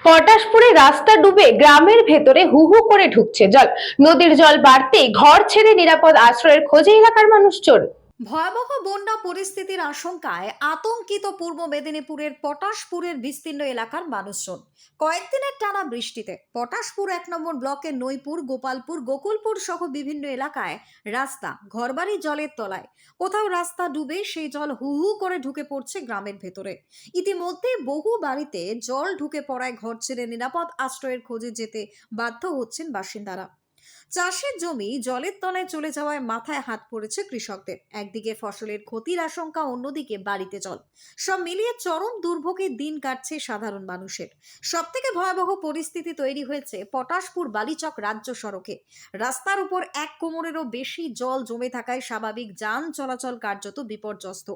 পটাশপুরে রাস্তা ডুবে গ্রামের ভেতরে হু হু করে ঢুকছে জল। নদীর জল বাড়তেই ঘর ছেড়ে নিরাপদ আশ্রয়ের খোঁজে এলাকার মানুষজন। ভয়াবহ বন্যা পরিস্থিতির আশঙ্কায় আতঙ্কিত পূর্ব মেদিনীপুরের পটাশপুরের বিস্তীর্ণ এলাকার মানুষজন। কয়েকদিনের টানা বৃষ্টিতে পটাশপুর 1 নম্বর ব্লকের নইপুর, গোপালপুর, গোকুলপুর সহ বিভিন্ন এলাকায় রাস্তা, ঘরবাড়ি জলের তলায়। কোথাও রাস্তা ডুবে সেই জল হু হু করে ঢুকে পড়ছে গ্রামের ভেতরে। ইতিমধ্যে বহু বাড়িতে জল ঢুকে পড়ায় ঘর ছেড়ে নিরাপদ আশ্রয়ের খোঁজে যেতে বাধ্য হচ্ছেন বাসিন্দারা। চাষের জমি জলের তলায় চলে যাওয়ায় মাথায় হাত পড়েছে কৃষকদের। একদিকে ফসলের ক্ষতির আশঙ্কা, অন্যদিকে বাড়িতে জল। সব মিলিয়ে চরম দুর্ভোগের দিন কাটছে সাধারণ মানুষের। সব থেকে ভয়াবহ পরিস্থিতি তৈরি হয়েছে পটাশপুর বালিচক রাজ্য সড়কে। রাস্তার উপর 1 কোমরেরও বেশি জল জমে থাকায় স্বাভাবিক যান চলাচল কার্যত বিপর্যস্ত।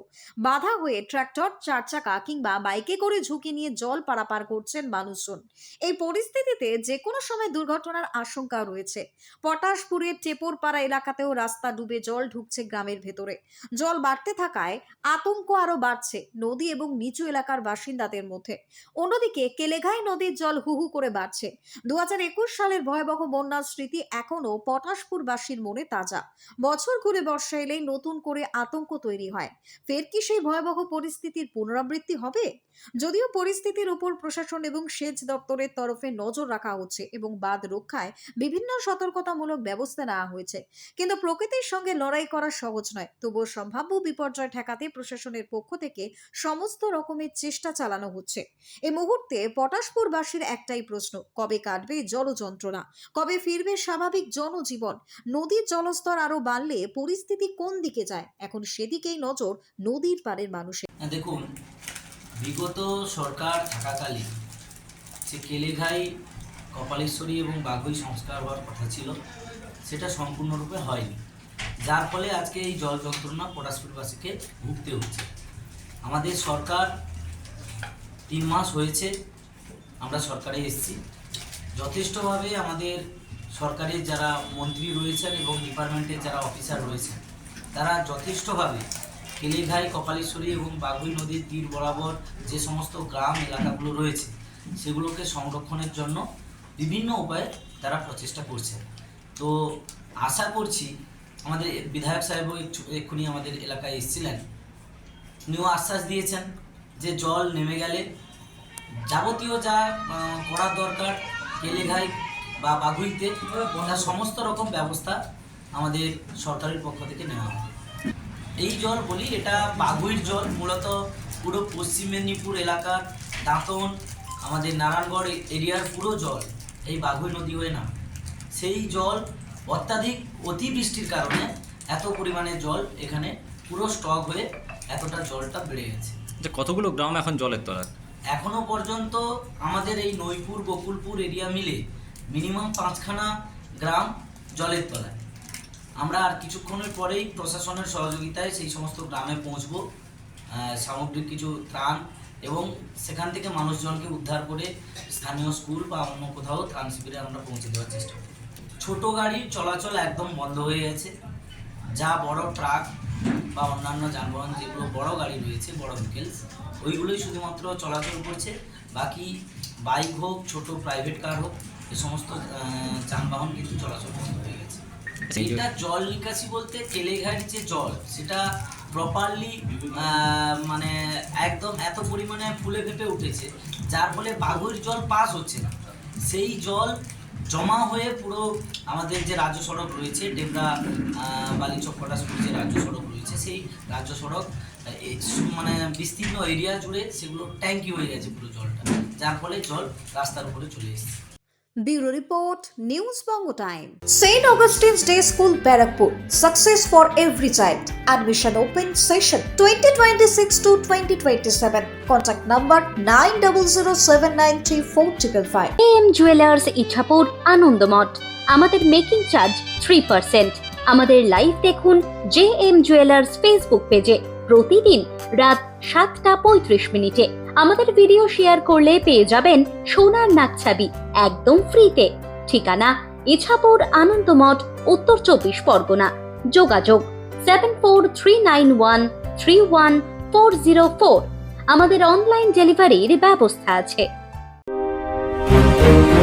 বাধা হয়ে ট্রাক্টর, 4 চাকা কিংবা বাইকে করে ঝুঁকি নিয়ে জল পারাপার করছেন মানুষজন। এই পরিস্থিতিতে যে কোনো সময় দুর্ঘটনার আশঙ্কা রয়েছে। পটাশপুরের টেপরপাড়া এলাকাতেও রাস্তা ডুবে জল ঢুকছে গ্রামের ভেতরে। জল বাড়তে থাকায় আতঙ্ক আরো বাড়ছে নদী এবং নিচু এলাকার বাসিন্দাদের মধ্যে। অন্যদিকে কেলেঘাই নদীর জল হু হু করে বাড়ছে। 2021 সালের ভয়াবহ বন্যার স্মৃতি এখনো পটাশপুরবাসীর মনে তাজা। বছর ঘুরে বর্ষা এলেই নতুন করে আতঙ্ক তৈরি হয়। ফের কি সেই ভয়াবহ পরিস্থিতির পুনরাবৃত্তি হবে? যদিও পরিস্থিতির উপর প্রশাসন এবং সেচ দপ্তরের তরফে নজর রাখা হচ্ছে এবং বাঁধ রক্ষায় বিভিন্ন সতর্কতামূলক ব্যবস্থা নেওয়া হয়েছে, কিন্তু প্রকৃতির সঙ্গে লড়াই করা সহজ নয়। তবুও সম্ভাব্য বিপর্যয় ঠেকাতে প্রশাসনের পক্ষ থেকে সমস্ত রকমের চেষ্টা চালানো হচ্ছে। এই মুহূর্তে পটাশপুরবাসীর একটাই প্রশ্ন, কবে কাটবে জল যন্ত্রণা, কবে ফিরবে স্বাভাবিক জনজীবন? নদীর জলস্তর আরো বাড়লে পরিস্থিতি কোন দিকে যায়, এখন সেদিকেই নজর নদীর পাড়ের মানুষের। দেখুন, বিগত সরকার থাকাকালীন যে কেলেঘাই, কপালেশ্বরী এবং বাঘই সংস্কার হওয়ার কথা ছিল, সেটা সম্পূর্ণরূপে হয়নি, যার ফলে আজকে এই জল যন্ত্রণা পটাশপুরবাসীকে ভুগতে হচ্ছে। আমাদের সরকার 3 মাস হয়েছে আমরা সরকারে এসেছি। যথেষ্টভাবে আমাদের সরকারের যারা মন্ত্রী রয়েছেন এবং ডিপার্টমেন্টের যারা অফিসার রয়েছেন, তারা যথেষ্টভাবে কেলেঘাই, কপালেশ্বরী এবং বাঘই নদীর তীর বরাবর যে সমস্ত গ্রাম এলাকাগুলো রয়েছে, সেগুলোকে সংরক্ষণের জন্য বিভিন্ন উপায়ে তারা প্রচেষ্টা করছে। তো আশা করছি, আমাদের বিধায়ক সাহেবও এক্ষুনি আমাদের এলাকায় এসেছিলেন, উনিও আশ্বাস দিয়েছেন যে জল নেমে গেলে যাবতীয় যা করার দরকার কেলেঘাই বা বাঘুইতে, তার সমস্ত রকম ব্যবস্থা আমাদের সরকারের পক্ষ থেকে নেওয়া হবে। এই জল বলি, এটা বাঘুইর জল, মূলত পুরো পশ্চিম মেদিনীপুর এলাকার দাঁতন, আমাদের নারায়ণগড় এরিয়ার পুরো জল এই বাঘুই নদী হয়ে নামে। সেই জল অত্যাধিক অতিবৃষ্টির কারণে এত পরিমাণে জল এখানে পুরো স্টক হয়ে এতটা জলটা বেড়ে গেছে। যে কতগুলো গ্রাম এখন জলের তলায়? এখনো পর্যন্ত আমাদের এই নইপুর, গোকুলপুর এরিয়া মিলে মিনিমাম 5খানা গ্রাম জলের তলায়। আমরা আর কিছুক্ষণের পরেই প্রশাসনের সহযোগিতায় সেই সমস্ত গ্রামে পৌঁছবো, সামগ্রিক কিছু ত্রাণ, এবং সেখান থেকে মানুষজনকে উদ্ধার করে স্থানীয় স্কুল বা অন্য কোথাও ত্রাণ শিবিরে আমরা পৌঁছে দেওয়ার চেষ্টা করি। ছোটো গাড়ির চলাচল একদম বন্ধ হয়ে গেছে। যা বড় ট্রাক বা অন্যান্য যানবাহন, যেগুলো বড় গাড়ি রয়েছে, বড় ভেহিকেলস, ওইগুলোই শুধুমাত্র চলাচল করছে। বাকি বাইক হোক, ছোট প্রাইভেট কার হোক, এ সমস্ত যানবাহন কিন্তু চলাচল বন্ধ হয়ে গেছে। এইটা জল নিকাশি বলতে কেলেঘাইয়ের যে জল, সেটা প্রপারলি মানে একদম এত পরিমাণে ফুলে ফেঁপে উঠেছে, যার ফলে বাঘুইর জল পাস হচ্ছে না। সেই জল জমা হয়ে পুরো আমাদের যে রাজ্য সড়ক রয়েছে, ডেবরা বালিচক পটাশপুর যে রাজ্য সড়ক রয়েছে, সেই রাজ্য সড়ক মানে বিস্তীর্ণ এরিয়া জুড়ে সেগুলো ট্যাঙ্কি হয়ে গেছে পুরো জলটা, যার ফলে জল রাস্তার উপরে চলে এসেছে। Bureau Report, News Bongo Time. St. Augustine's Day School, Barakpur. Success for every child. Admission open session 2026 to 2027. Contact number 9007934555. AM jewellers Ichapur, Anandamath. আমাদের মেকিং চার্জ 3%। আমাদের লাইভ দেখুন JM জুয়েলার্স ফেসবুক পেজে প্রতিদিন রাত 7:35 আমাদের ভিডিও শেয়ার করলে পেয়ে যাবেন সোনার নাকছাবি একদম ফ্রিতে। ঠিকানা ইছাপুর, আনন্দমঠ, উত্তর 24 পরগনা। যোগাযোগ 7439131404। আমাদের অনলাইন ডেলিভারির ব্যবস্থা আছে। করব।